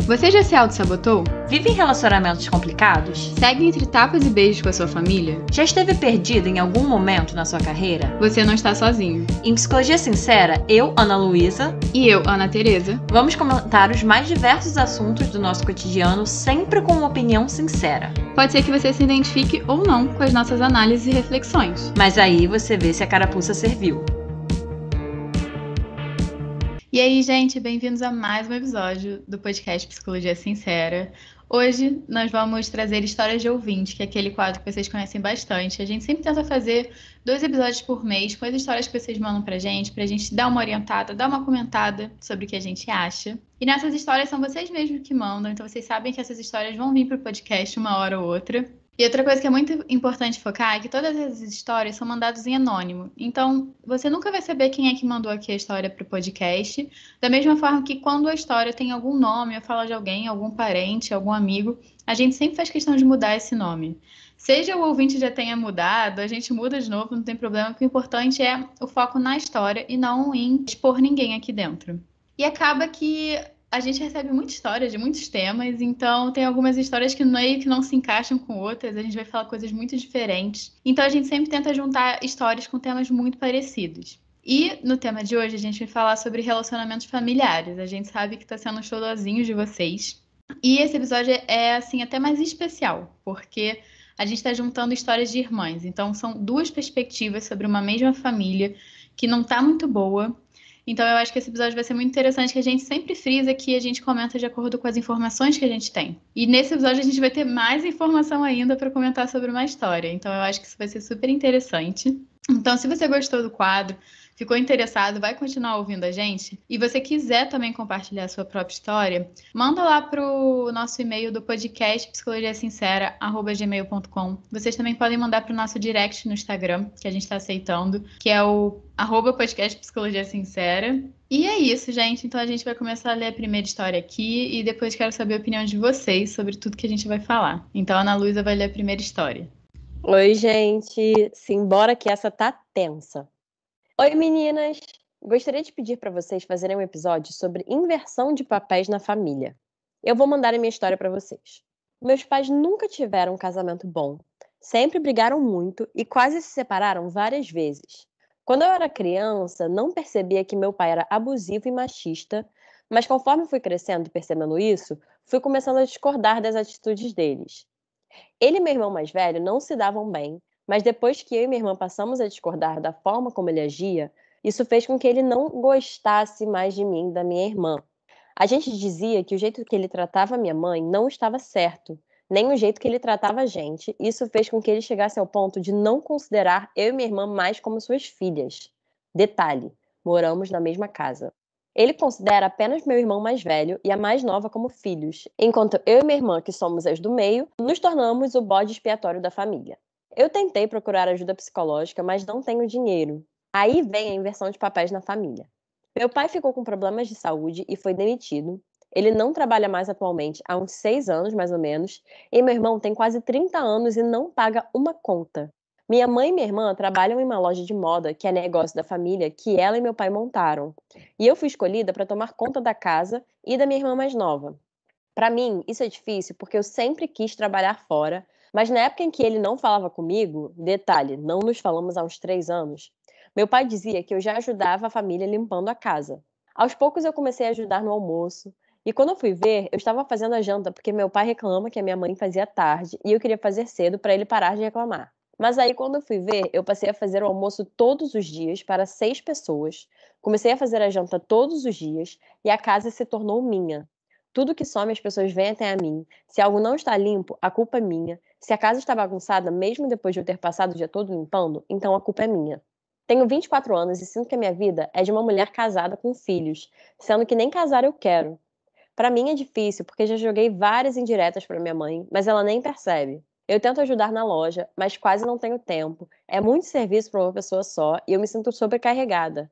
Você já se auto-sabotou? Vive em relacionamentos complicados? Segue entre tapas e beijos com a sua família? Já esteve perdido em algum momento na sua carreira? Você não está sozinho. Em Psicologia Sincera, eu, Ana Luísa, e eu, Ana Tereza, vamos comentar os mais diversos assuntos do nosso cotidiano, sempre com uma opinião sincera. Pode ser que você se identifique ou não com as nossas análises e reflexões. Mas aí você vê se a carapuça serviu. E aí, gente, bem-vindos a mais um episódio do podcast Psicologia Sincera. Hoje nós vamos trazer histórias de ouvinte, que é aquele quadro que vocês conhecem bastante. A gente sempre tenta fazer 2 episódios por mês com as histórias que vocês mandam pra gente dar uma orientada, dar uma comentada sobre o que a gente acha. E nessas histórias são vocês mesmos que mandam, então vocês sabem que essas histórias vão vir pro podcast uma hora ou outra. E outra coisa que é muito importante focar é que todas as histórias são mandadas em anônimo. Então, você nunca vai saber quem é que mandou aqui a história para o podcast. Da mesma forma que quando a história tem algum nome, ou fala de alguém, algum parente, algum amigo, a gente sempre faz questão de mudar esse nome. Seja o ouvinte já tenha mudado, a gente muda de novo, não tem problema, porque o importante é o foco na história e não em expor ninguém aqui dentro. E acaba que a gente recebe muitas histórias de muitos temas, então tem algumas histórias que meio que não se encaixam com outras, a gente vai falar coisas muito diferentes. Então a gente sempre tenta juntar histórias com temas muito parecidos. E no tema de hoje a gente vai falar sobre relacionamentos familiares. A gente sabe que está sendo um showzinho de vocês. E esse episódio é assim até mais especial, porque a gente está juntando histórias de irmãs. Então são 2 perspectivas sobre uma mesma família que não está muito boa. Então eu acho que esse episódio vai ser muito interessante, que a gente sempre frisa que a gente comenta de acordo com as informações que a gente tem. E nesse episódio a gente vai ter mais informação ainda para comentar sobre uma história. Então eu acho que isso vai ser super interessante. Então se você gostou do quadro, ficou interessado, vai continuar ouvindo a gente, e você quiser também compartilhar a sua própria história, manda lá pro nosso e-mail do podcast psicologiasincera@gmail.com. Vocês também podem mandar pro nosso direct no Instagram, que a gente está aceitando, que é o @podcast Psicologia Sincera. E é isso, gente. Então a gente vai começar a ler a primeira história aqui e depois quero saber a opinião de vocês sobre tudo que a gente vai falar. Então a Ana Luísa vai ler a primeira história. Oi, gente. Simbora que essa tá tensa. Oi, meninas! Gostaria de pedir para vocês fazerem um episódio sobre inversão de papéis na família. Eu vou mandar a minha história para vocês. Meus pais nunca tiveram um casamento bom, sempre brigaram muito e quase se separaram várias vezes. Quando eu era criança, não percebia que meu pai era abusivo e machista, mas conforme fui crescendo e percebendo isso, fui começando a discordar das atitudes deles. Ele e meu irmão mais velho não se davam bem, mas depois que eu e minha irmã passamos a discordar da forma como ele agia, isso fez com que ele não gostasse mais de mim e da minha irmã. A gente dizia que o jeito que ele tratava minha mãe não estava certo, nem o jeito que ele tratava a gente. Isso fez com que ele chegasse ao ponto de não considerar eu e minha irmã mais como suas filhas. Detalhe, moramos na mesma casa. Ele considera apenas meu irmão mais velho e a mais nova como filhos, enquanto eu e minha irmã, que somos as do meio, nos tornamos o bode expiatório da família. Eu tentei procurar ajuda psicológica, mas não tenho dinheiro. Aí vem a inversão de papéis na família. Meu pai ficou com problemas de saúde e foi demitido. Ele não trabalha mais atualmente há uns 6 anos, mais ou menos, e meu irmão tem quase 30 anos e não paga uma conta. Minha mãe e minha irmã trabalham em uma loja de moda, que é negócio da família, que ela e meu pai montaram. E eu fui escolhida para tomar conta da casa e da minha irmã mais nova. Para mim, isso é difícil porque eu sempre quis trabalhar fora, mas na época em que ele não falava comigo, detalhe, não nos falamos há uns 3 anos, meu pai dizia que eu já ajudava a família limpando a casa. Aos poucos eu comecei a ajudar no almoço, e quando eu fui ver, eu estava fazendo a janta porque meu pai reclama que a minha mãe fazia tarde e eu queria fazer cedo para ele parar de reclamar. Mas aí quando eu fui ver, eu passei a fazer o almoço todos os dias para 6 pessoas, comecei a fazer a janta todos os dias e a casa se tornou minha. Tudo que some as pessoas vêm até a mim. Se algo não está limpo, a culpa é minha. Se a casa está bagunçada, mesmo depois de eu ter passado o dia todo limpando, então a culpa é minha. Tenho 24 anos e sinto que a minha vida é de uma mulher casada com filhos, sendo que nem casar eu quero. Para mim é difícil, porque já joguei várias indiretas para minha mãe, mas ela nem percebe. Eu tento ajudar na loja, mas quase não tenho tempo. É muito serviço para uma pessoa só e eu me sinto sobrecarregada.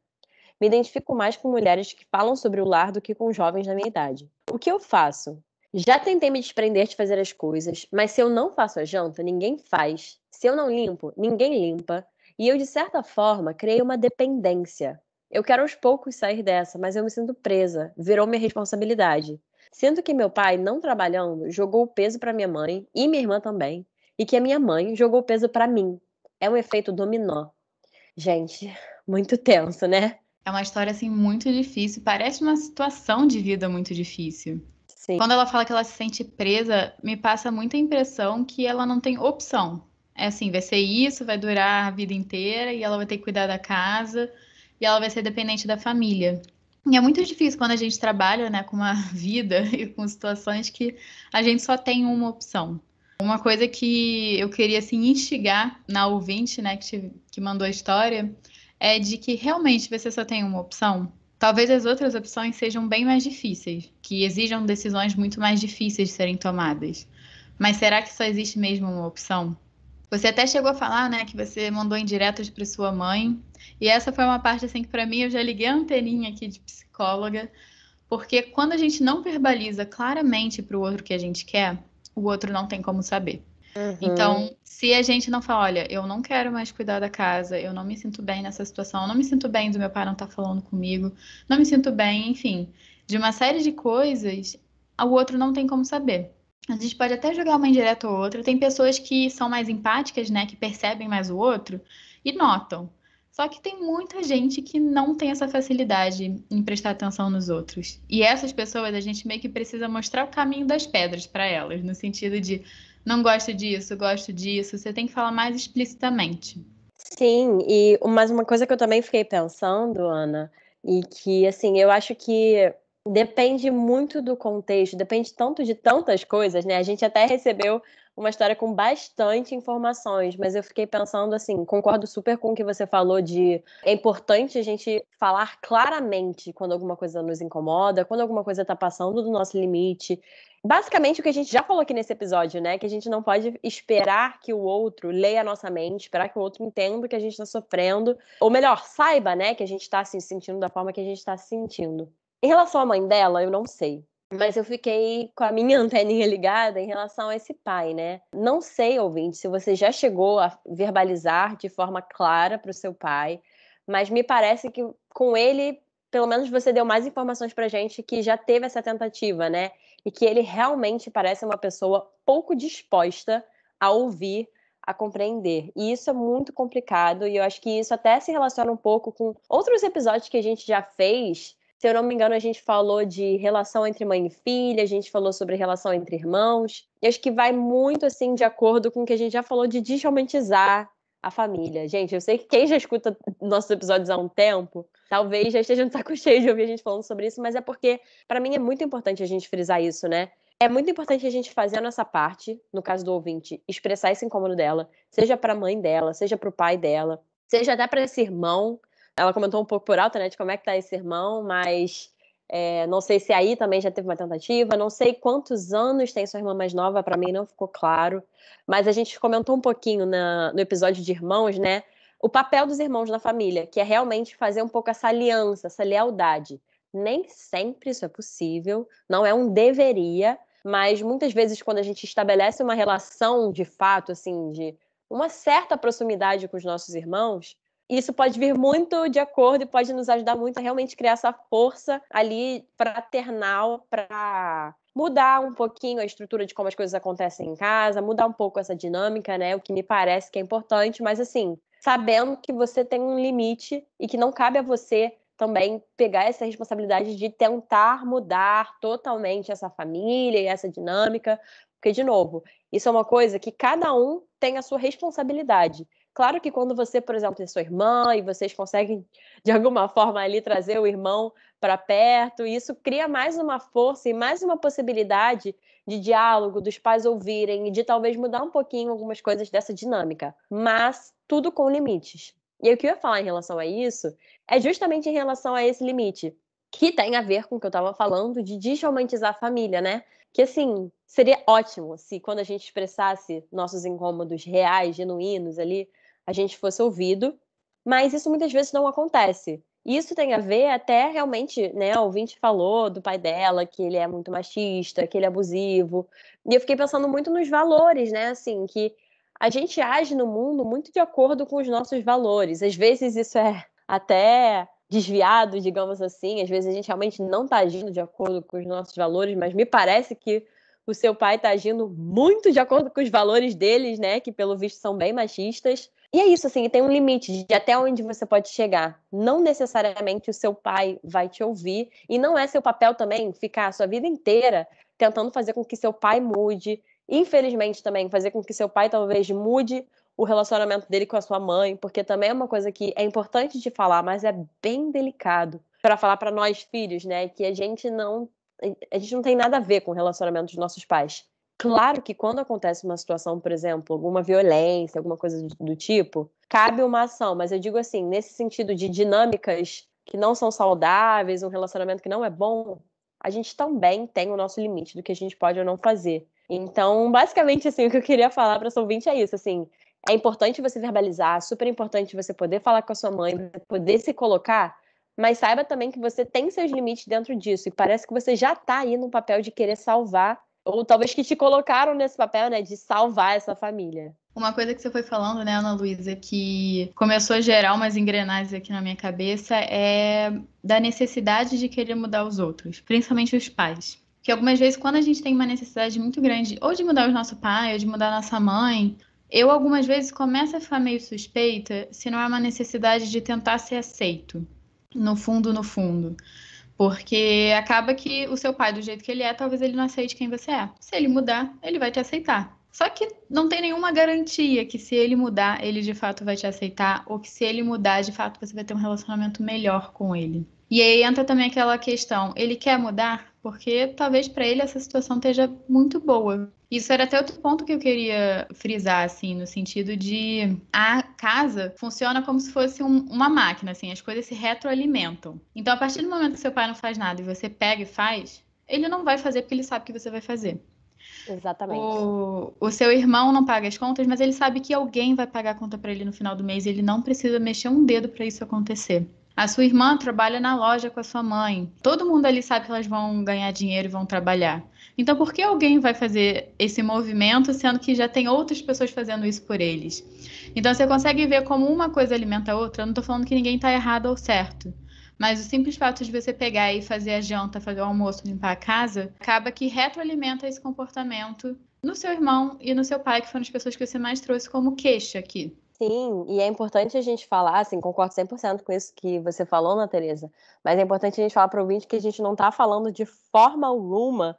Me identifico mais com mulheres que falam sobre o lar do que com jovens da minha idade. O que eu faço? Já tentei me desprender de fazer as coisas, mas se eu não faço a janta, ninguém faz. Se eu não limpo, ninguém limpa. E eu, de certa forma, criei uma dependência. Eu quero aos poucos sair dessa, mas eu me sinto presa. Virou minha responsabilidade. Sinto que meu pai, não trabalhando, jogou o peso para minha mãe e minha irmã também, e que a minha mãe jogou o peso para mim. É um efeito dominó. Gente, muito tenso, né? É uma história assim muito difícil, parece uma situação de vida muito difícil. Sim. Quando ela fala que ela se sente presa, me passa muita impressão que ela não tem opção. É assim, vai ser isso, vai durar a vida inteira e ela vai ter que cuidar da casa e ela vai ser dependente da família. E é muito difícil quando a gente trabalha, né, com uma vida e com situações que a gente só tem uma opção. Uma coisa que eu queria assim instigar na ouvinte, né, que mandou a história, é de que realmente você só tem uma opção. Talvez as outras opções sejam bem mais difíceis, que exijam decisões muito mais difíceis de serem tomadas. Mas será que só existe mesmo uma opção? Você até chegou a falar, né, que você mandou indiretas para sua mãe, e essa foi uma parte assim que para mim eu já liguei a anteninha aqui de psicóloga, porque quando a gente não verbaliza claramente para o outro o que a gente quer, o outro não tem como saber. Então, se a gente não fala, olha, eu não quero mais cuidar da casa, eu não me sinto bem nessa situação, eu não me sinto bem do meu pai não estar falando comigo, não me sinto bem, enfim, de uma série de coisas, o outro não tem como saber. A gente pode até jogar uma indireta ou outra. Tem pessoas que são mais empáticas, né, que percebem mais o outro e notam. Só que tem muita gente que não tem essa facilidade em prestar atenção nos outros. E essas pessoas a gente meio que precisa mostrar o caminho das pedras para elas, no sentido de não gosto disso, gosto disso. Você tem que falar mais explicitamente. Sim, mas uma coisa que eu também fiquei pensando, Ana, e que, assim, eu acho que depende muito do contexto, depende tanto de tantas coisas, né? A gente até recebeu uma história com bastante informações, mas eu fiquei pensando, assim, concordo super com o que você falou de é importante a gente falar claramente quando alguma coisa nos incomoda, quando alguma coisa tá passando do nosso limite. Basicamente o que a gente já falou aqui nesse episódio, né? Que a gente não pode esperar que o outro leia a nossa mente, esperar que o outro entenda o que a gente está sofrendo. Ou melhor, saiba, né, que a gente está se sentindo da forma que a gente está se sentindo. Em relação à mãe dela, eu não sei. Mas eu fiquei com a minha anteninha ligada em relação a esse pai, né? Não sei, ouvinte, se você já chegou a verbalizar de forma clara para o seu pai, mas me parece que com ele, pelo menos você deu mais informações pra gente que já teve essa tentativa, né? E que ele realmente parece uma pessoa pouco disposta a ouvir, a compreender. E isso é muito complicado, e eu acho que isso até se relaciona um pouco com outros episódios que a gente já fez. Se eu não me engano, a gente falou de relação entre mãe e filha, a gente falou sobre relação entre irmãos. E acho que vai muito, assim, de acordo com o que a gente já falou de desromantizar a família. Gente, eu sei que quem já escuta nossos episódios há um tempo, talvez já esteja no saco cheio de ouvir a gente falando sobre isso, mas é porque, para mim, é muito importante a gente frisar isso, né? É muito importante a gente fazer a nossa parte, no caso do ouvinte, expressar esse incômodo dela, seja para a mãe dela, seja para o pai dela, seja até para esse irmão. Ela comentou um pouco por alto, né, de como é que tá esse irmão, mas não sei se aí também já teve uma tentativa, não sei quantos anos tem sua irmã mais nova, para mim não ficou claro, mas a gente comentou um pouquinho no episódio de irmãos, né, o papel dos irmãos na família, que é realmente fazer um pouco essa aliança, essa lealdade. Nem sempre isso é possível, não é um deveria, mas muitas vezes quando a gente estabelece uma relação de fato, assim, de uma certa proximidade com os nossos irmãos, isso pode vir muito de acordo e pode nos ajudar muito a realmente criar essa força ali fraternal para mudar um pouquinho a estrutura de como as coisas acontecem em casa, mudar um pouco essa dinâmica, né? O que me parece que é importante, mas assim, sabendo que você tem um limite e que não cabe a você também pegar essa responsabilidade de tentar mudar totalmente essa família e essa dinâmica, porque, de novo, isso é uma coisa que cada um tem a sua responsabilidade. Claro que quando você, por exemplo, tem sua irmã e vocês conseguem, de alguma forma, ali trazer o irmão para perto, isso cria mais uma força e mais uma possibilidade de diálogo, dos pais ouvirem e de talvez mudar um pouquinho algumas coisas dessa dinâmica, mas tudo com limites. E aí, o que eu ia falar em relação a isso é justamente em relação a esse limite, que tem a ver com o que eu estava falando de desromantizar a família, né? Que, assim, seria ótimo se quando a gente expressasse nossos incômodos reais, genuínos ali, a gente fosse ouvido, mas isso muitas vezes não acontece. Isso tem a ver até realmente, né, a ouvinte falou do pai dela, que ele é muito machista, que ele é abusivo, e eu fiquei pensando muito nos valores, né, assim, que a gente age no mundo muito de acordo com os nossos valores. Às vezes isso é até desviado, digamos assim. Às vezes a gente realmente não está agindo de acordo com os nossos valores, mas me parece que o seu pai está agindo muito de acordo com os valores deles, né? Que pelo visto são bem machistas. E é isso, assim, tem um limite de até onde você pode chegar. Não necessariamente o seu pai vai te ouvir. E não é seu papel também ficar a sua vida inteira tentando fazer com que seu pai mude. Infelizmente também, fazer com que seu pai talvez mude o relacionamento dele com a sua mãe, porque também é uma coisa que é importante de falar, mas é bem delicado para falar para nós filhos, né? Que a gente não tem nada a ver com o relacionamento dos nossos pais. Claro que quando acontece uma situação, por exemplo, alguma violência, alguma coisa do tipo, cabe uma ação, mas eu digo assim, nesse sentido de dinâmicas que não são saudáveis, um relacionamento que não é bom, a gente também tem o nosso limite do que a gente pode ou não fazer. Então, basicamente, assim, o que eu queria falar para essa ouvinte é isso, assim, é importante você verbalizar, super importante você poder falar com a sua mãe, poder se colocar, mas saiba também que você tem seus limites dentro disso, e parece que você já tá aí no papel de querer salvar, ou talvez que te colocaram nesse papel, né, de salvar essa família. Uma coisa que você foi falando, né, Ana Luísa, que começou a gerar umas engrenagens aqui na minha cabeça é da necessidade de querer mudar os outros, principalmente os pais. Que algumas vezes, quando a gente tem uma necessidade muito grande, ou de mudar o nosso pai, ou de mudar a nossa mãe, eu algumas vezes começo a ficar meio suspeita se não é uma necessidade de tentar ser aceito, no fundo, no fundo. Porque acaba que o seu pai, do jeito que ele é, talvez ele não aceite quem você é. Se ele mudar, ele vai te aceitar. Só que não tem nenhuma garantia que se ele mudar, ele de fato vai te aceitar, ou que se ele mudar, de fato você vai ter um relacionamento melhor com ele. E aí entra também aquela questão, ele quer mudar porque talvez para ele essa situação esteja muito boa. Isso era até outro ponto que eu queria frisar, assim, no sentido de a casa funciona como se fosse uma máquina, assim, as coisas se retroalimentam. Então, a partir do momento que seu pai não faz nada e você pega e faz, ele não vai fazer porque ele sabe que você vai fazer. Exatamente. O seu irmão não paga as contas, mas ele sabe que alguém vai pagar a conta para ele no final do mês e ele não precisa mexer um dedo para isso acontecer. A sua irmã trabalha na loja com a sua mãe. Todo mundo ali sabe que elas vão ganhar dinheiro e vão trabalhar. Então, por que alguém vai fazer esse movimento, sendo que já tem outras pessoas fazendo isso por eles? Então, você consegue ver como uma coisa alimenta a outra. Eu não estou falando que ninguém está errado ou certo. Mas o simples fato de você pegar e fazer a janta, fazer o almoço, limpar a casa, acaba que retroalimenta esse comportamento no seu irmão e no seu pai, que foram as pessoas que você mais trouxe como queixa aqui. Sim, e é importante a gente falar, assim, concordo 100% com isso que você falou, Ana Teresa, mas é importante a gente falar para o ouvinte que a gente não está falando de forma alguma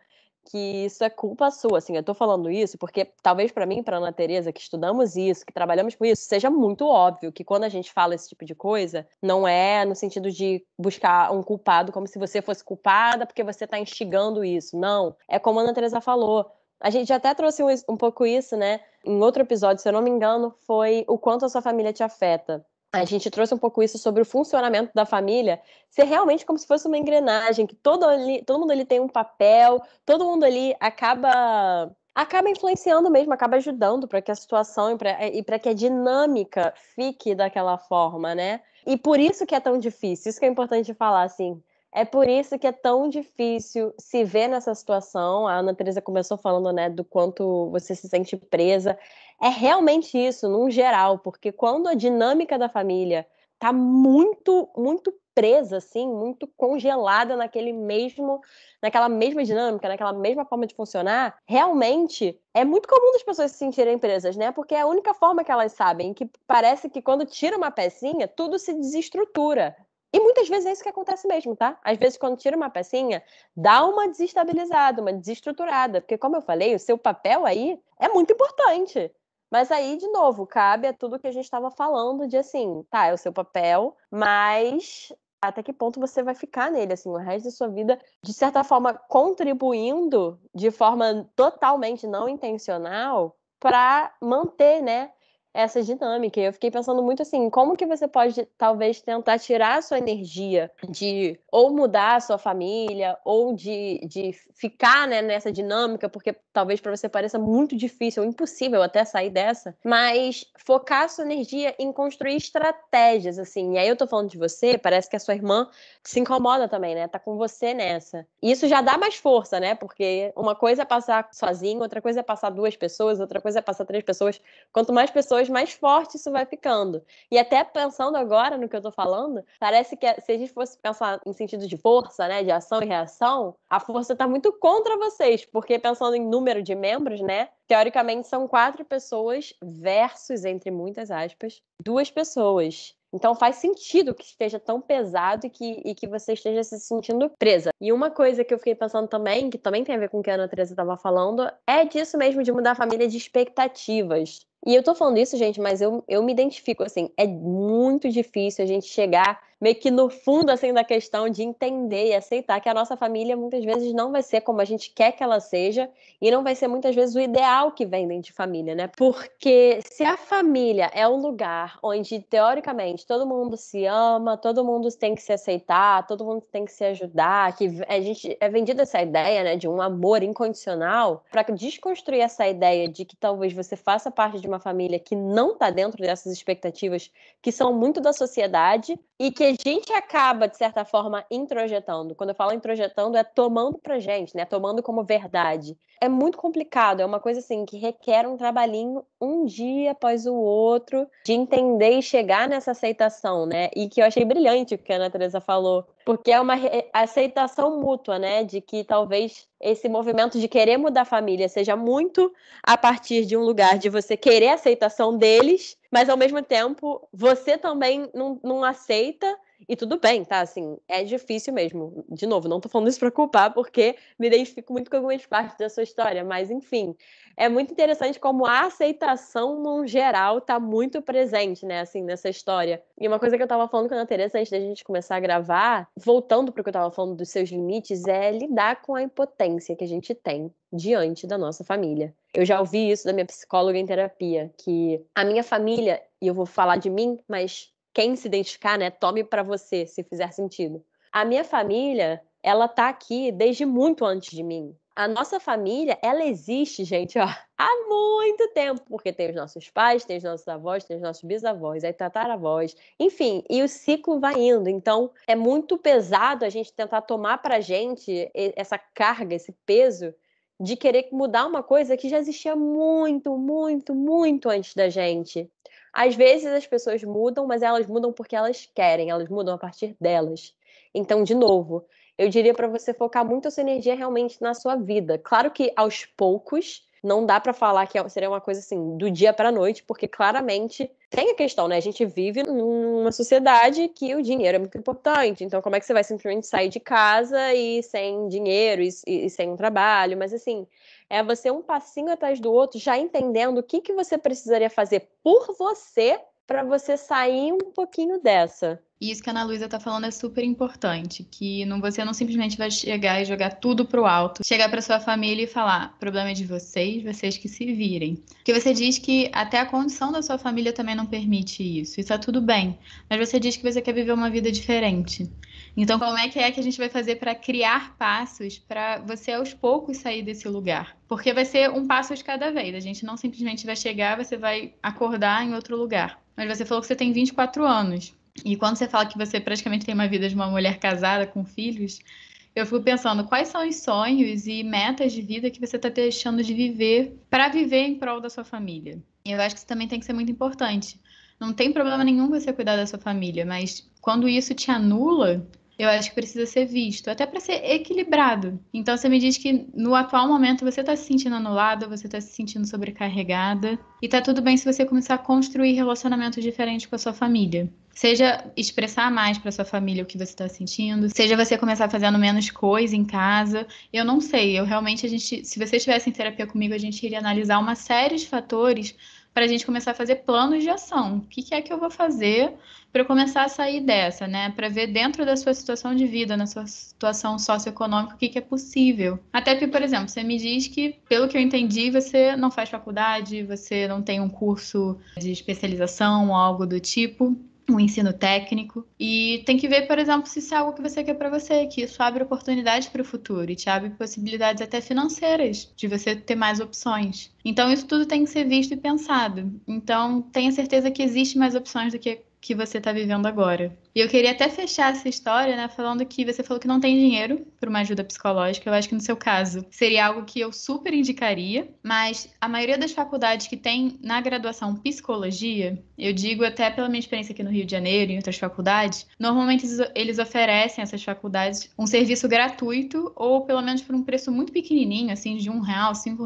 que isso é culpa sua, assim, eu tô falando isso porque talvez para mim, para Ana Teresa, que estudamos isso, que trabalhamos com isso, seja muito óbvio que quando a gente fala esse tipo de coisa, não é no sentido de buscar um culpado como se você fosse culpada porque você tá instigando isso, não, é como a Ana Teresa falou, a gente até trouxe um pouco isso, né, em outro episódio, se eu não me engano, foi o quanto a sua família te afeta. A gente trouxe um pouco isso sobre o funcionamento da família ser realmente como se fosse uma engrenagem, que todo mundo ali tem um papel, todo mundo ali acaba influenciando mesmo, acaba ajudando para que a situação e para que a dinâmica fique daquela forma, né? E por isso que é tão difícil, isso que é importante falar, assim. É por isso que é tão difícil se ver nessa situação. A Ana Teresa começou falando, né, do quanto você se sente presa. É realmente isso, num geral, porque quando a dinâmica da família tá muito, muito presa, assim, muito congelada naquela mesma dinâmica, naquela mesma forma de funcionar, realmente é muito comum das pessoas se sentirem presas, né? Porque é a única forma que elas sabem, que parece que quando tira uma pecinha, tudo se desestrutura. E muitas vezes é isso que acontece mesmo, tá? Às vezes, quando tira uma pecinha, dá uma desestabilizada, uma desestruturada. Porque, como eu falei, o seu papel aí é muito importante. Mas aí, de novo, cabe a tudo que a gente estava falando de assim, tá, é o seu papel, mas até que ponto você vai ficar nele, assim, o resto da sua vida, de certa forma, contribuindo de forma totalmente não intencional para manter, né, essa dinâmica. E eu fiquei pensando muito assim, como que você pode talvez tentar tirar a sua energia de ou mudar a sua família ou de ficar, né, nessa dinâmica, porque talvez para você pareça muito difícil ou impossível até sair dessa, mas focar a sua energia em construir estratégias, assim. E aí eu tô falando de você, parece que a sua irmã se incomoda também, né? Tá com você nessa. E isso já dá mais força, né? Porque uma coisa é passar sozinho, outra coisa é passar 2 pessoas, outra coisa é passar 3 pessoas. Quanto mais pessoas pessoas, mais forte isso vai ficando. E até pensando agora no que eu tô falando, parece que se a gente fosse pensar em sentido de força, né, de ação e reação, a força tá muito contra vocês, porque pensando em número de membros, né, teoricamente são 4 pessoas versus, entre muitas aspas, 2 pessoas. Então faz sentido que esteja tão pesado e que você esteja se sentindo presa. E uma coisa que eu fiquei pensando também, que também tem a ver com o que a Ana Teresa estava falando, é disso mesmo, de mudar a família de expectativas. E eu tô falando isso, gente, mas eu me identifico, assim, é muito difícil a gente chegar meio que no fundo, assim, da questão de entender e aceitar que a nossa família muitas vezes não vai ser como a gente quer que ela seja e não vai ser muitas vezes o ideal que vem dentro de família, né? Porque se a família é um lugar onde, teoricamente, todo mundo se ama, todo mundo tem que se aceitar, todo mundo tem que se ajudar, que a gente é vendida essa ideia, né, de um amor incondicional, para desconstruir essa ideia de que talvez você faça parte de uma família que não está dentro dessas expectativas que são muito da sociedade e que a gente acaba, de certa forma, introjetando. Quando eu falo introjetando, é tomando pra gente, né? Tomando como verdade. É muito complicado, é uma coisa assim que requer um trabalhinho um dia após o outro, de entender e chegar nessa aceitação, né? E que eu achei brilhante o que a Ana Teresa falou, porque é uma aceitação mútua, né? De que talvez esse movimento de querer mudar a família seja muito a partir de um lugar de você querer a aceitação deles, mas ao mesmo tempo você também não aceita. E tudo bem, tá? Assim, é difícil mesmo. De novo, não tô falando isso pra culpar, porque me identifico muito com algumas partes da sua história, mas enfim, é muito interessante como a aceitação, no geral, tá muito presente, né, assim, nessa história. E uma coisa que eu tava falando com a Ana Teresa antes da gente começar a gravar, voltando pro que eu tava falando dos seus limites, é lidar com a impotência que a gente tem diante da nossa família. Eu já ouvi isso da minha psicóloga em terapia, que a minha família, e eu vou falar de mim, mas quem se identificar, né, tome pra você, se fizer sentido. A minha família, ela tá aqui desde muito antes de mim. A nossa família, ela existe, gente, ó, há muito tempo, porque tem os nossos pais, tem os nossos avós, tem os nossos bisavós, aí tataravós, enfim, e o ciclo vai indo. Então, é muito pesado a gente tentar tomar pra gente essa carga, esse peso de querer mudar uma coisa que já existia muito, muito, muito antes da gente. Às vezes as pessoas mudam, mas elas mudam porque elas querem, elas mudam a partir delas. Então, de novo, eu diria para você focar muito a sua energia realmente na sua vida. Claro que aos poucos, não dá para falar que seria uma coisa assim, do dia para a noite, porque claramente tem a questão, né? A gente vive numa sociedade que o dinheiro é muito importante. Então, como é que você vai simplesmente sair de casa e sem dinheiro e sem um trabalho? Mas assim, é você um passinho atrás do outro, já entendendo o que você precisaria fazer por você para você sair um pouquinho dessa. E isso que a Ana Luísa tá falando é super importante, que você não simplesmente vai chegar e jogar tudo pro alto, chegar pra sua família e falar, problema é de vocês que se virem. Porque você diz que até a condição da sua família também não permite isso, e tá tudo bem, mas você diz que você quer viver uma vida diferente. Então, como é que a gente vai fazer para criar passos para você aos poucos sair desse lugar? Porque vai ser um passo de cada vez, a gente não simplesmente vai chegar, você vai acordar em outro lugar. Mas você falou que você tem 24 anos. E quando você fala que você praticamente tem uma vida de uma mulher casada com filhos, eu fico pensando quais são os sonhos e metas de vida que você está deixando de viver para viver em prol da sua família. E eu acho que isso também tem que ser muito importante. Não tem problema nenhum você cuidar da sua família, mas quando isso te anula, eu acho que precisa ser visto, até para ser equilibrado. Então você me diz que no atual momento você está se sentindo anulada, você está se sentindo sobrecarregada, e tá tudo bem se você começar a construir relacionamentos diferentes com a sua família. Seja expressar mais para sua família o que você está sentindo, seja você começar fazendo menos coisa em casa. Eu não sei, eu realmente, se você estivesse em terapia comigo, a gente iria analisar uma série de fatores para a gente começar a fazer planos de ação. O que é que eu vou fazer para eu começar a sair dessa, né? Para ver dentro da sua situação de vida, na sua situação socioeconômica, o que é possível. Até porque, por exemplo, você me diz que, pelo que eu entendi, você não faz faculdade, você não tem um curso de especialização ou algo do tipo, um ensino técnico, e tem que ver, por exemplo, se isso é algo que você quer para você, que isso abre oportunidades para o futuro e te abre possibilidades até financeiras, de você ter mais opções. Então isso tudo tem que ser visto e pensado. Então tenha certeza que existe mais opções do que você está vivendo agora. E eu queria até fechar essa história, né, falando que você falou que não tem dinheiro para uma ajuda psicológica. Eu acho que no seu caso seria algo que eu super indicaria, mas a maioria das faculdades que tem na graduação psicologia, eu digo até pela minha experiência aqui no Rio de Janeiro e em outras faculdades, normalmente eles oferecem essas faculdades um serviço gratuito ou pelo menos por um preço muito pequenininho, assim, de R$ 1, R$ 5,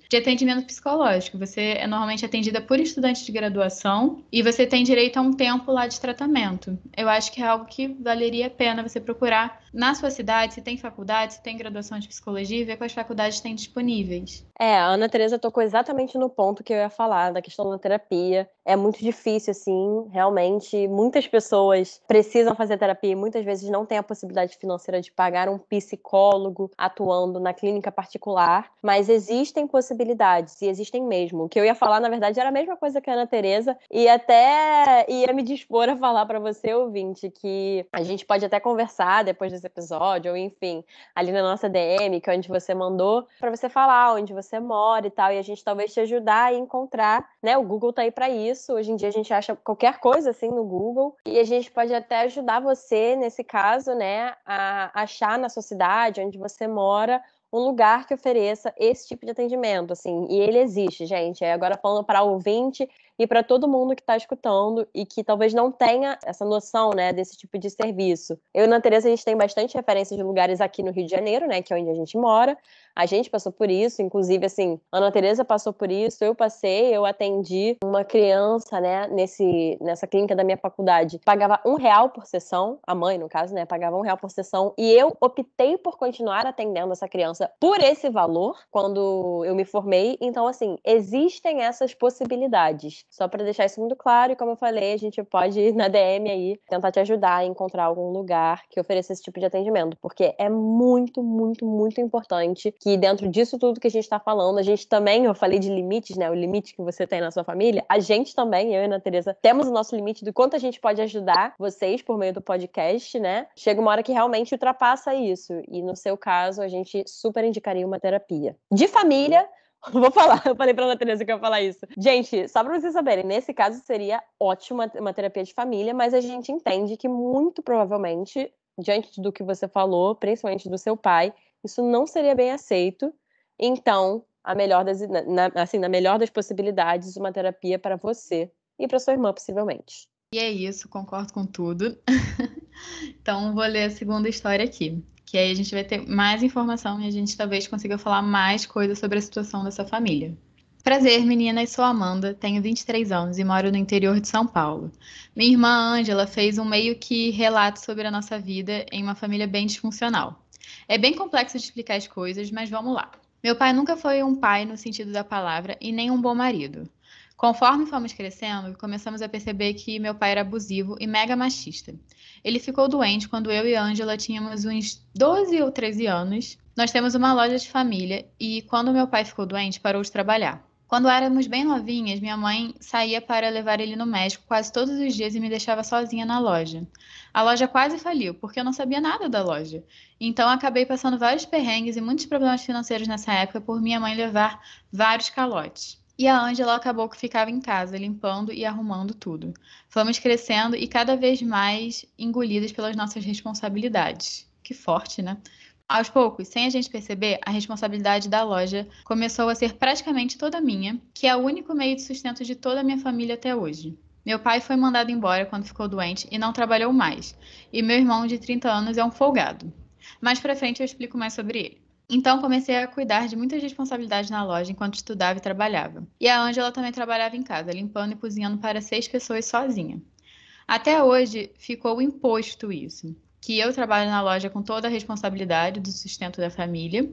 de atendimento psicológico. Você é normalmente atendida por estudante de graduação e você tem direito a um tempo lá de tratamento. Eu acho que é algo que valeria a pena você procurar na sua cidade, se tem faculdade, se tem graduação de psicologia, e ver quais faculdades tem disponíveis. A Ana Teresa tocou exatamente no ponto que eu ia falar, da questão da terapia. É muito difícil, assim, realmente. Muitas pessoas precisam fazer terapia e muitas vezes não têm a possibilidade financeira de pagar um psicólogo atuando na clínica particular, mas existem possibilidades, e existem mesmo. O que eu ia falar, na verdade, era a mesma coisa que a Ana Teresa, e até ia me dispor a falar para você, ouvinte, que a gente pode até conversar depois desse episódio, ou enfim, ali na nossa DM, que é onde você mandou, para você falar onde você mora e tal, e a gente talvez te ajudar a encontrar, né? O Google tá aí para isso. Hoje em dia a gente acha qualquer coisa assim no Google, e a gente pode até ajudar você nesse caso, né, a achar na sua cidade, onde você mora, um lugar que ofereça esse tipo de atendimento, assim, e ele existe, gente. Agora falando para o ouvinte e para todo mundo que está escutando e que talvez não tenha essa noção, né, desse tipo de serviço. Eu e a Ana Teresa, a gente tem bastante referência de lugares aqui no Rio de Janeiro, né, que é onde a gente mora. A gente passou por isso, inclusive, assim, a Ana Teresa passou por isso, eu atendi uma criança, né, nessa clínica da minha faculdade. Pagava R$ 1 por sessão, a mãe, no caso, né, pagava R$ 1 por sessão, e eu optei por continuar atendendo essa criança por esse valor, quando eu me formei. Então, assim, existem essas possibilidades. Só para deixar isso muito claro, e como eu falei, a gente pode ir na DM aí, tentar te ajudar a encontrar algum lugar que ofereça esse tipo de atendimento, porque é muito, muito, muito importante que dentro disso tudo que a gente está falando, a gente também, eu falei de limites, né, o limite que você tem na sua família, a gente também, eu e a Ana Teresa, temos o nosso limite do quanto a gente pode ajudar vocês por meio do podcast, né? Chega uma hora que realmente ultrapassa isso, e no seu caso, a gente super indicaria uma terapia. De família, vou falar, eu falei pra Ana Teresa que eu ia falar isso. Gente, só pra vocês saberem, nesse caso seria ótimo uma terapia de família, mas a gente entende que muito provavelmente, diante do que você falou, principalmente do seu pai, isso não seria bem aceito. Então, na melhor das possibilidades, uma terapia para você e para sua irmã, possivelmente. E é isso, concordo com tudo. Então, vou ler a segunda história aqui, que aí a gente vai ter mais informação e a gente talvez consiga falar mais coisas sobre a situação dessa família. Prazer, meninas, sou Amanda, tenho 23 anos e moro no interior de São Paulo. Minha irmã Ângela fez um meio que relato sobre a nossa vida em uma família bem disfuncional. É bem complexo de explicar as coisas, mas vamos lá. Meu pai nunca foi um pai no sentido da palavra e nem um bom marido. Conforme fomos crescendo, começamos a perceber que meu pai era abusivo e mega machista. Ele ficou doente quando eu e a Ângela tínhamos uns 12 ou 13 anos. Nós temos uma loja de família e quando meu pai ficou doente, parou de trabalhar. Quando éramos bem novinhas, minha mãe saía para levar ele no médico quase todos os dias e me deixava sozinha na loja. A loja quase faliu, porque eu não sabia nada da loja. Então acabei passando vários perrengues e muitos problemas financeiros nessa época por minha mãe levar vários calotes. E a Ângela acabou que ficava em casa, limpando e arrumando tudo. Fomos crescendo e cada vez mais engolidas pelas nossas responsabilidades. Que forte, né? Aos poucos, sem a gente perceber, a responsabilidade da loja começou a ser praticamente toda minha, que é o único meio de sustento de toda a minha família até hoje. Meu pai foi mandado embora quando ficou doente e não trabalhou mais. E meu irmão, de 30 anos, é um folgado. Mais pra frente eu explico mais sobre ele. Então comecei a cuidar de muitas responsabilidades na loja enquanto estudava e trabalhava. E a Ângela também trabalhava em casa, limpando e cozinhando para 6 pessoas sozinha. Até hoje ficou imposto isso, que eu trabalho na loja com toda a responsabilidade do sustento da família,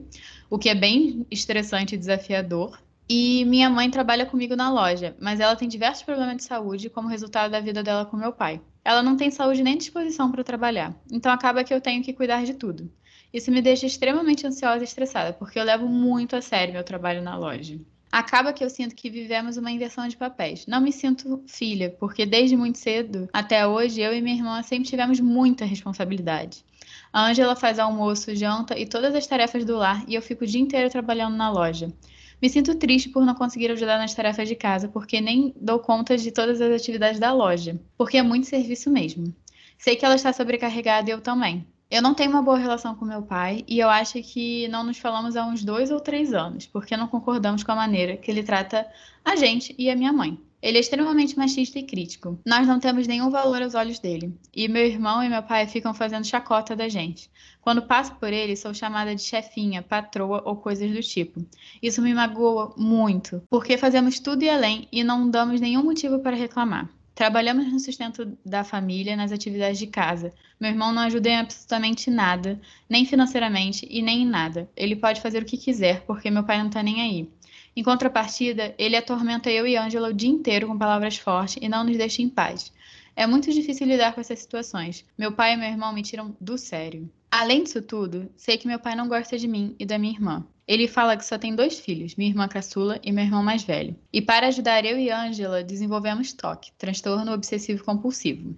o que é bem estressante e desafiador. E minha mãe trabalha comigo na loja, mas ela tem diversos problemas de saúde como resultado da vida dela com meu pai. Ela não tem saúde nem disposição para trabalhar, então acaba que eu tenho que cuidar de tudo. Isso me deixa extremamente ansiosa e estressada, porque eu levo muito a sério meu trabalho na loja. Acaba que eu sinto que vivemos uma inversão de papéis. Não me sinto filha, porque desde muito cedo até hoje eu e minha irmã sempre tivemos muita responsabilidade. A Ângela faz almoço, janta e todas as tarefas do lar e eu fico o dia inteiro trabalhando na loja. Me sinto triste por não conseguir ajudar nas tarefas de casa, porque nem dou conta de todas as atividades da loja, porque é muito serviço mesmo. Sei que ela está sobrecarregada e eu também. Eu não tenho uma boa relação com meu pai e eu acho que não nos falamos há uns 2 ou 3 anos, porque não concordamos com a maneira que ele trata a gente e a minha mãe. Ele é extremamente machista e crítico. Nós não temos nenhum valor aos olhos dele. E meu irmão e meu pai ficam fazendo chacota da gente. Quando passo por ele, sou chamada de chefinha, patroa ou coisas do tipo. Isso me magoa muito, porque fazemos tudo e além e não damos nenhum motivo para reclamar. Trabalhamos no sustento da família, nas atividades de casa. Meu irmão não ajuda em absolutamente nada, nem financeiramente e nem em nada. Ele pode fazer o que quiser, porque meu pai não tá nem aí. Em contrapartida, ele atormenta eu e Ângela o dia inteiro com palavras fortes e não nos deixa em paz. É muito difícil lidar com essas situações. Meu pai e meu irmão me tiram do sério. Além disso tudo, sei que meu pai não gosta de mim e da minha irmã. Ele fala que só tem 2 filhos, minha irmã caçula e meu irmão mais velho. E para ajudar eu e Ângela, desenvolvemos TOC, transtorno obsessivo compulsivo.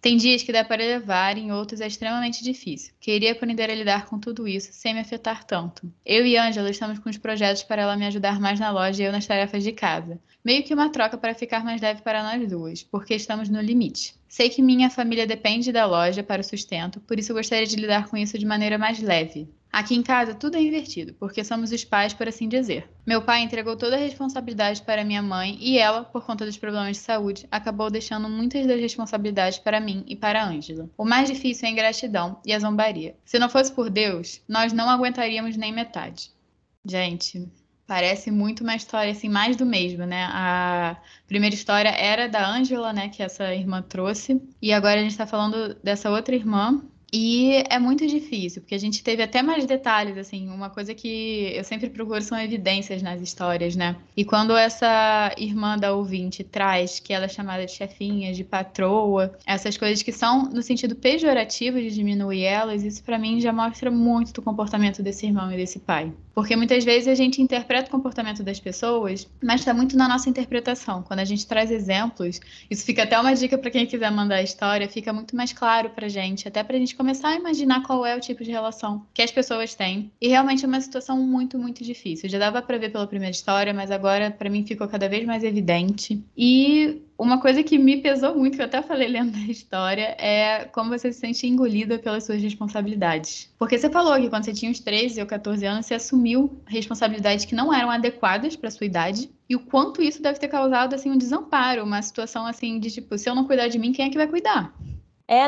Tem dias que dá para levar, em outros é extremamente difícil. Queria aprender a lidar com tudo isso sem me afetar tanto. Eu e Ângela estamos com os projetos para ela me ajudar mais na loja e eu nas tarefas de casa. Meio que uma troca para ficar mais leve para nós duas, porque estamos no limite. Sei que minha família depende da loja para o sustento, por isso eu gostaria de lidar com isso de maneira mais leve. Aqui em casa tudo é invertido, porque somos os pais, por assim dizer. Meu pai entregou toda a responsabilidade para minha mãe e ela, por conta dos problemas de saúde, acabou deixando muitas das responsabilidades para mim e para a Ângela. O mais difícil é a ingratidão e a zombaria. Se não fosse por Deus, nós não aguentaríamos nem metade. Gente, parece muito uma história assim, mais do mesmo, né? A primeira história era da Ângela, né, que essa irmã trouxe, e agora a gente tá falando dessa outra irmã. E é muito difícil, porque a gente teve até mais detalhes, assim, uma coisa que eu sempre procuro são evidências nas histórias, né? E quando essa irmã da ouvinte traz que ela é chamada de chefinha, de patroa, essas coisas que são no sentido pejorativo de diminuir elas, isso pra mim já mostra muito do comportamento desse irmão e desse pai. Porque muitas vezes a gente interpreta o comportamento das pessoas, mas está muito na nossa interpretação. Quando a gente traz exemplos, isso fica até uma dica para quem quiser mandar a história, fica muito mais claro pra gente, até pra gente começar a imaginar qual é o tipo de relação que as pessoas têm. E realmente é uma situação muito, muito difícil. Já dava pra ver pela primeira história, mas agora pra mim ficou cada vez mais evidente. E uma coisa que me pesou muito, que eu até falei lendo a história, é como você se sente engolida pelas suas responsabilidades. Porque você falou que quando você tinha uns 13 ou 14 anos, você assumiu responsabilidades que não eram adequadas para sua idade. E o quanto isso deve ter causado, assim, um desamparo, uma situação, assim, de tipo, se eu não cuidar de mim, quem é que vai cuidar?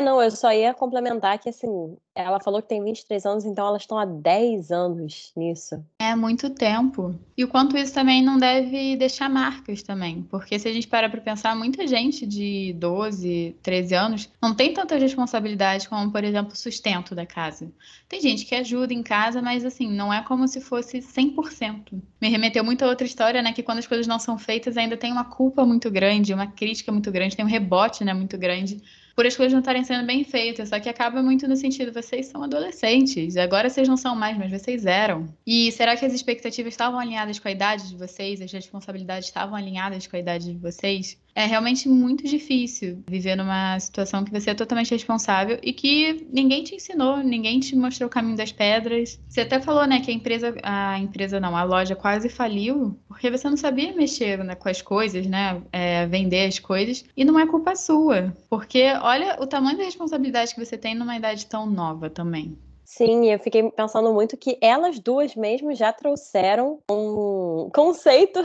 Não, eu só ia complementar que, assim, ela falou que tem 23 anos, então elas estão há 10 anos nisso. É muito tempo. E o quanto isso também não deve deixar marcas também. Porque se a gente parar para pensar, muita gente de 12, 13 anos não tem tantas responsabilidades como, por exemplo, o sustento da casa. Tem gente que ajuda em casa, mas assim, não é como se fosse 100%. Me remeteu muito a outra história, né? Que quando as coisas não são feitas, ainda tem uma culpa muito grande, uma crítica muito grande, tem um rebote, né, muito grande por as coisas não estarem sendo bem feitas, só que acaba muito no sentido, vocês são adolescentes, agora vocês não são mais, mas vocês eram. E será que as expectativas estavam alinhadas com a idade de vocês, as responsabilidades estavam alinhadas com a idade de vocês? É realmente muito difícil viver numa situação que você é totalmente responsável e que ninguém te ensinou, ninguém te mostrou o caminho das pedras. Você até falou, né, que a loja quase faliu porque você não sabia mexer, né, com as coisas, né, vender as coisas. E não é culpa sua, porque olha o tamanho da responsabilidade que você tem numa idade tão nova também. Sim, eu fiquei pensando muito que elas duas mesmo já trouxeram um conceito.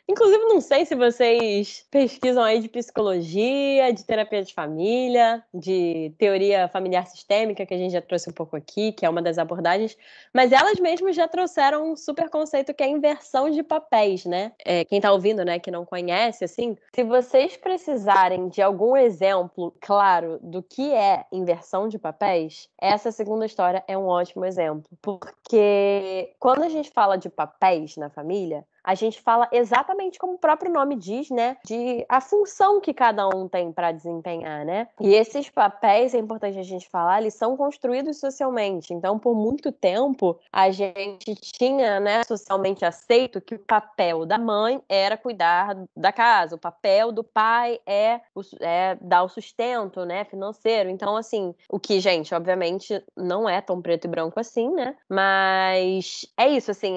Inclusive, não sei se vocês pesquisam aí de psicologia, de terapia de família, de teoria familiar sistêmica, que a gente já trouxe um pouco aqui, que é uma das abordagens, mas elas mesmas já trouxeram um super conceito que é a inversão de papéis, né? Quem tá ouvindo, né, que não conhece, assim, se vocês precisarem de algum exemplo claro do que é inversão de papéis, essa segunda história é um ótimo exemplo, porque quando a gente fala de papéis na família, a gente fala exatamente como o próprio nome diz, né? De a função que cada um tem para desempenhar, né? E esses papéis, é importante a gente falar, eles são construídos socialmente. Então, por muito tempo, a gente tinha, né, socialmente aceito que o papel da mãe era cuidar da casa, o papel do pai é dar o sustento, né, financeiro. Então, assim, o que, gente, obviamente não é tão preto e branco assim, né? Mas é isso, assim,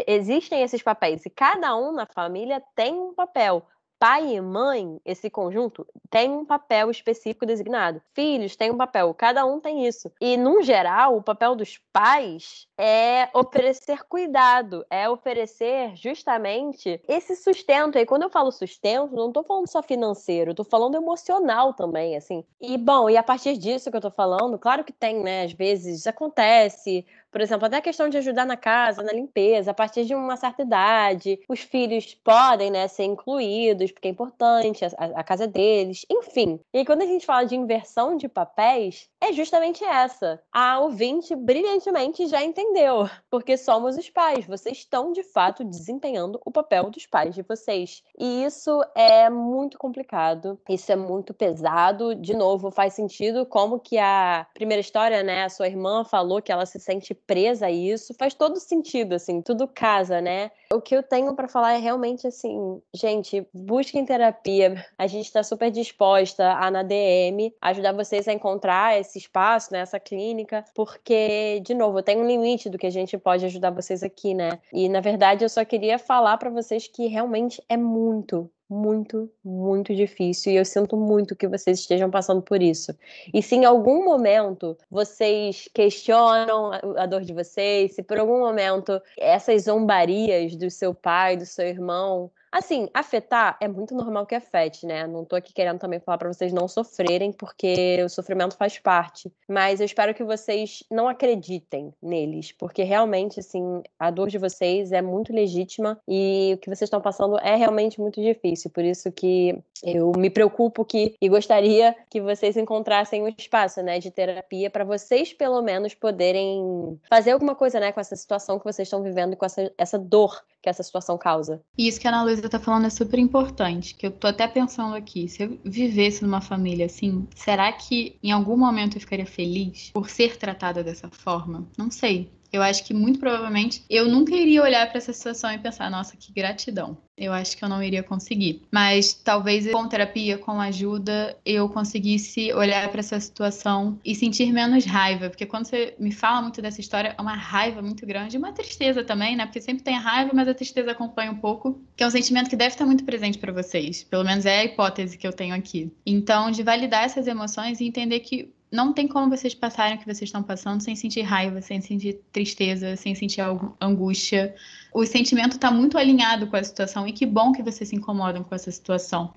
existem esses papéis. E cada um na família tem um papel. Pai e mãe, esse conjunto, tem um papel específico designado. Filhos têm um papel, cada um tem isso. E, num geral, o papel dos pais é oferecer cuidado, é oferecer justamente esse sustento. E quando eu falo sustento, não tô falando só financeiro, eu tô falando emocional também, assim. E, bom, e a partir disso que eu tô falando, claro que tem, né, às vezes acontece, por exemplo, até a questão de ajudar na casa, na limpeza, a partir de uma certa idade, os filhos podem, né, ser incluídos, porque é importante, a casa é deles, enfim. E aí, quando a gente fala de inversão de papéis, é justamente essa. A ouvinte brilhantemente já entendeu, porque somos os pais, vocês estão de fato desempenhando o papel dos pais de vocês. E isso é muito complicado, isso é muito pesado. De novo, faz sentido como que a primeira história, né, a sua irmã falou que ela se sente presa a isso, faz todo sentido, assim, tudo casa, né? O que eu tenho pra falar é realmente assim, gente, busquem terapia. A gente tá super disposta a, na DM, ajudar vocês a encontrar esse espaço, né, essa clínica, porque, de novo, tem um limite do que a gente pode ajudar vocês aqui, né? E, na verdade, eu só queria falar pra vocês que realmente é muito, muito, muito difícil e eu sinto muito que vocês estejam passando por isso. E se em algum momento vocês questionam a dor de vocês, se por algum momento essas zombarias do seu pai, do seu irmão, assim, afetar é muito normal que afete, né? Não tô aqui querendo também falar pra vocês não sofrerem, porque o sofrimento faz parte. Mas eu espero que vocês não acreditem neles, porque realmente, assim, a dor de vocês é muito legítima e o que vocês estão passando é realmente muito difícil. Por isso que eu me preocupo e gostaria que vocês encontrassem um espaço, né, de terapia para vocês, pelo menos, poderem fazer alguma coisa, né, com essa situação que vocês estão vivendo e com essa dor que essa situação causa. E isso que a Ana Luísa tá falando é super importante, que eu tô até pensando aqui, se eu vivesse numa família assim, será que em algum momento eu ficaria feliz por ser tratada dessa forma? Não sei. Eu acho que muito provavelmente eu nunca iria olhar para essa situação e pensar, nossa, que gratidão. Eu acho que eu não iria conseguir. Mas talvez com terapia, com ajuda, eu conseguisse olhar para essa situação e sentir menos raiva. Porque quando você me fala muito dessa história, é uma raiva muito grande e uma tristeza também, né? Porque sempre tem a raiva, mas a tristeza acompanha um pouco. Que é um sentimento que deve estar muito presente para vocês. Pelo menos é a hipótese que eu tenho aqui. Então, de validar essas emoções e entender que não tem como vocês passarem o que vocês estão passando sem sentir raiva, sem sentir tristeza, sem sentir angústia. O sentimento está muito alinhado com a situação e que bom que vocês se incomodam com essa situação.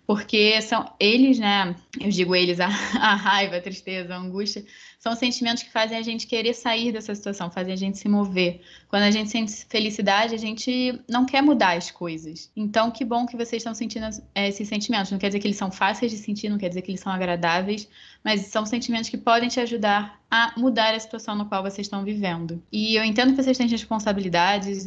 Porque são eles, né? Eu digo eles, a raiva, a tristeza, a angústia, são sentimentos que fazem a gente querer sair dessa situação, fazem a gente se mover. Quando a gente sente felicidade, a gente não quer mudar as coisas. Então, que bom que vocês estão sentindo esses sentimentos. Não quer dizer que eles são fáceis de sentir, não quer dizer que eles são agradáveis, mas são sentimentos que podem te ajudar a mudar a situação no qual vocês estão vivendo. E eu entendo que vocês têm responsabilidades,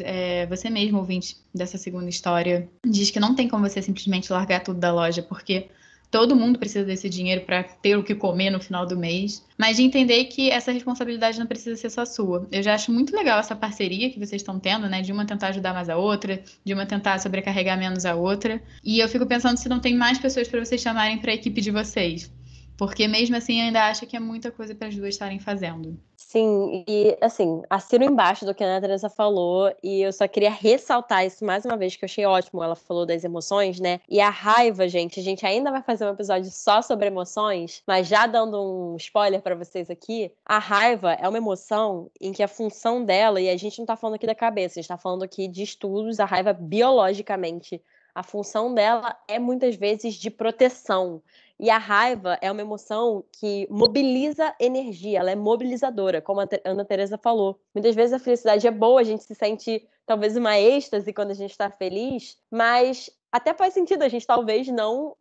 você mesmo, ouvinte dessa segunda história, diz que não tem como você simplesmente largar tudo da loja, porque todo mundo precisa desse dinheiro para ter o que comer no final do mês, mas de entender que essa responsabilidade não precisa ser só sua. Eu já acho muito legal essa parceria que vocês estão tendo, né? De uma tentar ajudar mais a outra, de uma tentar sobrecarregar menos a outra. E eu fico pensando se não tem mais pessoas para vocês chamarem para a equipe de vocês. Porque mesmo assim, eu ainda acho que é muita coisa para as duas estarem fazendo. Sim, e assim, assino embaixo do que a Ana Teresa falou, e eu só queria ressaltar isso mais uma vez, que eu achei ótimo. Ela falou das emoções, né? E a raiva, gente, a gente ainda vai fazer um episódio só sobre emoções, mas já dando um spoiler pra vocês aqui, a raiva é uma emoção em que a função dela, e a gente não tá falando aqui da cabeça, a gente tá falando aqui de estudos, a raiva biologicamente. A função dela é muitas vezes de proteção. E a raiva é uma emoção que mobiliza energia, ela é mobilizadora, como a Ana Teresa falou. Muitas vezes a felicidade é boa, a gente se sente talvez uma êxtase quando a gente está feliz, mas até faz sentido a gente talvez não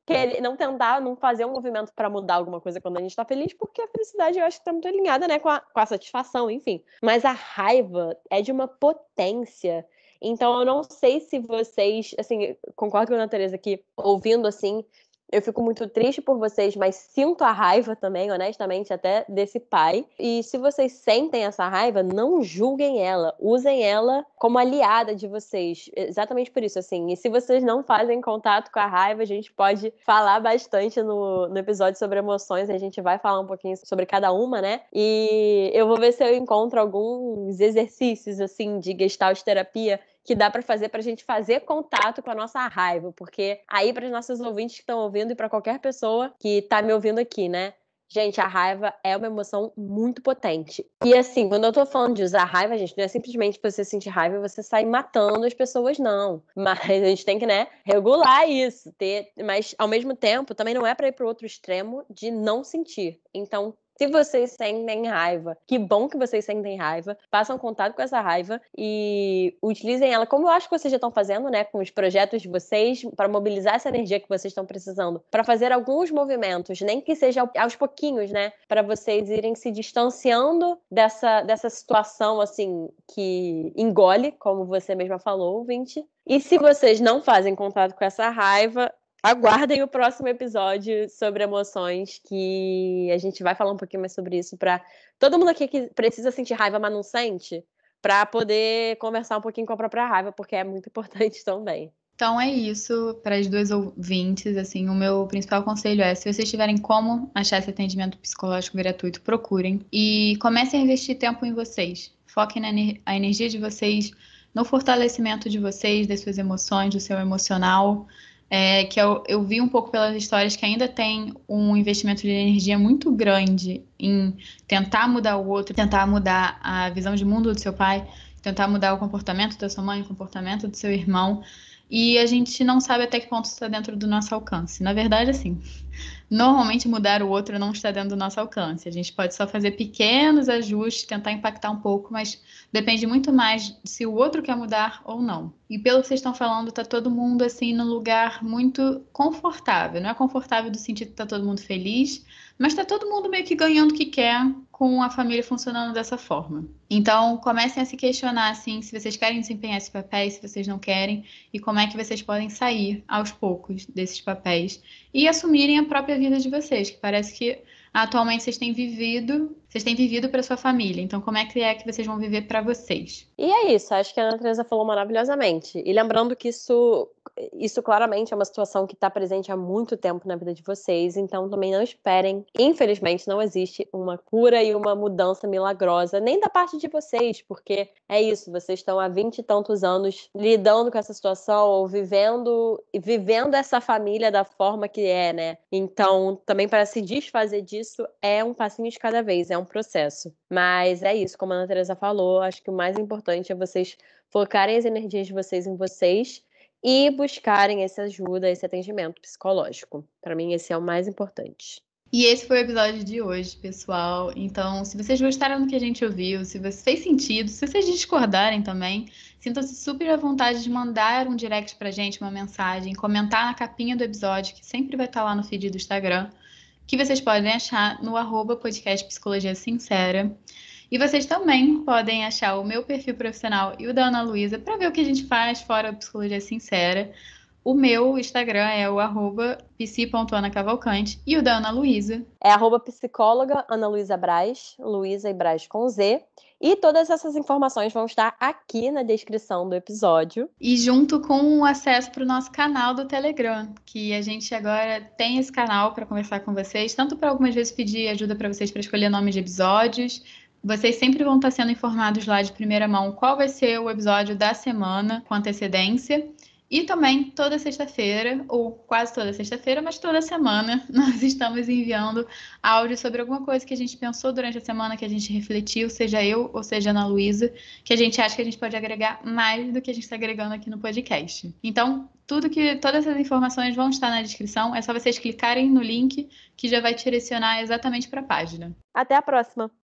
tentar, não fazer um movimento para mudar alguma coisa quando a gente está feliz, porque a felicidade eu acho que está muito alinhada, né, com a satisfação, enfim. Mas a raiva é de uma potência. Então eu não sei se vocês, assim, concordo com a Ana Teresa que ouvindo assim, eu fico muito triste por vocês, mas sinto a raiva também, honestamente, até desse pai. E se vocês sentem essa raiva, não julguem ela. Usem ela como aliada de vocês. Exatamente por isso, assim. E se vocês não fazem contato com a raiva, a gente pode falar bastante no episódio sobre emoções. A gente vai falar um pouquinho sobre cada uma, né? E eu vou ver se eu encontro alguns exercícios, assim, de Gestalt terapia que dá para fazer pra gente fazer contato com a nossa raiva, porque aí para os nossos ouvintes que estão ouvindo e para qualquer pessoa que tá me ouvindo aqui, né? Gente, a raiva é uma emoção muito potente. E assim, quando eu tô falando de usar raiva, gente, não é simplesmente você sentir raiva e você sair matando as pessoas, não. Mas a gente tem que, né, regular isso. Mas, ao mesmo tempo, também não é pra ir pro outro extremo de não sentir. Então, se vocês sentem raiva, que bom que vocês sentem raiva, façam contato com essa raiva e utilizem ela, como eu acho que vocês já estão fazendo, né, com os projetos de vocês, para mobilizar essa energia que vocês estão precisando, para fazer alguns movimentos, nem que seja aos pouquinhos, né, para vocês irem se distanciando dessa situação, assim, que engole, como você mesma falou, ouvinte. E se vocês não fazem contato com essa raiva, aguardem o próximo episódio sobre emoções, que a gente vai falar um pouquinho mais sobre isso para todo mundo aqui que precisa sentir raiva, mas não sente, para poder conversar um pouquinho com a própria raiva, porque é muito importante também. Então é isso para as duas ouvintes, assim, o meu principal conselho é, se vocês tiverem como achar esse atendimento psicológico gratuito, procurem e comecem a investir tempo em vocês. Foquem a energia de vocês no fortalecimento de vocês, das suas emoções, do seu emocional. Que eu vi um pouco pelas histórias que ainda tem um investimento de energia muito grande em tentar mudar o outro, tentar mudar a visão de mundo do seu pai, tentar mudar o comportamento da sua mãe, o comportamento do seu irmão, e a gente não sabe até que ponto está dentro do nosso alcance. Na verdade, assim, normalmente mudar o outro não está dentro do nosso alcance. A gente pode só fazer pequenos ajustes, tentar impactar um pouco, mas depende muito mais se o outro quer mudar ou não. E pelo que vocês estão falando, tá todo mundo assim num lugar muito confortável. Não é confortável do sentido que tá todo mundo feliz, mas tá todo mundo meio que ganhando o que quer com a família funcionando dessa forma. Então, comecem a se questionar assim, se vocês querem desempenhar esses papéis, se vocês não querem, e como é que vocês podem sair aos poucos desses papéis e assumirem a própria vida de vocês, que parece que atualmente vocês têm vivido para sua família. Então, como é que vocês vão viver para vocês? E é isso, acho que a Ana Teresa falou maravilhosamente. E lembrando que isso claramente é uma situação que está presente há muito tempo na vida de vocês, então também não esperem. Infelizmente, não existe uma cura e uma mudança milagrosa, nem da parte de vocês, porque é isso, vocês estão há 20 e tantos anos lidando com essa situação, ou vivendo essa família da forma que é, né? Então, também para se desfazer disso, é um passinho de cada vez, é um processo. Mas é isso, como a Ana Teresa falou, acho que o mais importante é vocês focarem as energias de vocês em vocês e buscarem essa ajuda, esse atendimento psicológico. Para mim, esse é o mais importante. E esse foi o episódio de hoje, pessoal. Então, se vocês gostaram do que a gente ouviu, se fez sentido, se vocês discordarem também, sintam-se super à vontade de mandar um direct pra gente, uma mensagem, comentar na capinha do episódio, que sempre vai estar lá no feed do Instagram, que vocês podem achar no @podcast Psicologia Sincera. E vocês também podem achar o meu perfil profissional e o da Ana Luísa para ver o que a gente faz fora a Psicologia Sincera. O meu Instagram é o @psi.anacavalcante e o da Ana Luísa é @psicóloga Ana Luísa Braz, Luísa e Braz com Z. E todas essas informações vão estar aqui na descrição do episódio. E junto com o acesso para o nosso canal do Telegram, que a gente agora tem esse canal para conversar com vocês, tanto para algumas vezes pedir ajuda para vocês para escolher nome de episódios. Vocês sempre vão estar sendo informados lá de primeira mão qual vai ser o episódio da semana com antecedência. E também toda sexta-feira, ou quase toda sexta-feira, mas toda semana, nós estamos enviando áudio sobre alguma coisa que a gente pensou durante a semana, que a gente refletiu, seja eu ou seja a Ana Luísa, que a gente acha que a gente pode agregar mais do que a gente está agregando aqui no podcast. Então, todas essas informações vão estar na descrição, é só vocês clicarem no link que já vai te direcionar exatamente para a página. Até a próxima!